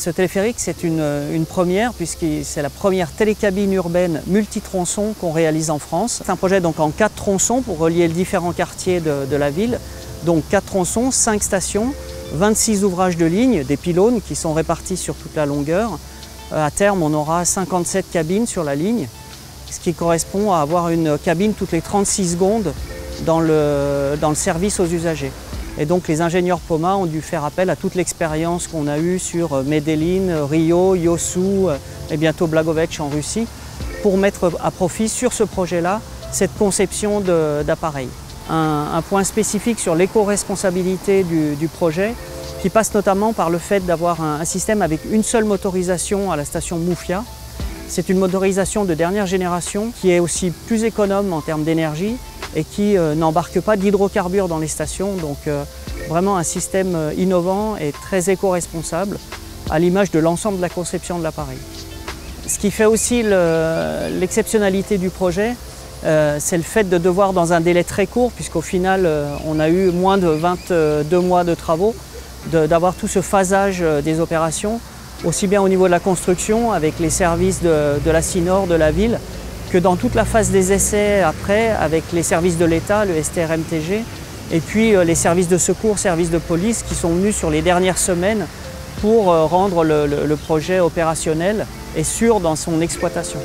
Ce téléphérique, c'est une première puisque c'est la première télécabine urbaine multitronçon qu'on réalise en France. C'est un projet donc en 4 tronçons pour relier les différents quartiers de la ville. Donc 4 tronçons, 5 stations, 26 ouvrages de ligne, des pylônes qui sont répartis sur toute la longueur. À terme, on aura 57 cabines sur la ligne, ce qui correspond à avoir une cabine toutes les 36 secondes dans le service aux usagers. Et donc les ingénieurs Poma ont dû faire appel à toute l'expérience qu'on a eue sur Medellin, Rio, Yosu et bientôt Blagoveitch en Russie pour mettre à profit sur ce projet-là cette conception d'appareil. Un point spécifique sur l'éco-responsabilité du projet qui passe notamment par le fait d'avoir un système avec une seule motorisation à la station Mufia. C'est une motorisation de dernière génération qui est aussi plus économe en termes d'énergie et qui n'embarque pas d'hydrocarbures dans les stations. Donc vraiment un système innovant et très éco-responsable à l'image de l'ensemble de la conception de l'appareil. Ce qui fait aussi l'exceptionnalité du projet, c'est le fait de devoir, dans un délai très court, puisqu'au final on a eu moins de 22 mois de travaux, d'avoir tout ce phasage des opérations, aussi bien au niveau de la construction avec les services de la CINOR, de la ville, que dans toute la phase des essais après avec les services de l'État, le STRMTG, et puis les services de secours, services de police qui sont venus sur les dernières semaines pour rendre le projet opérationnel et sûr dans son exploitation.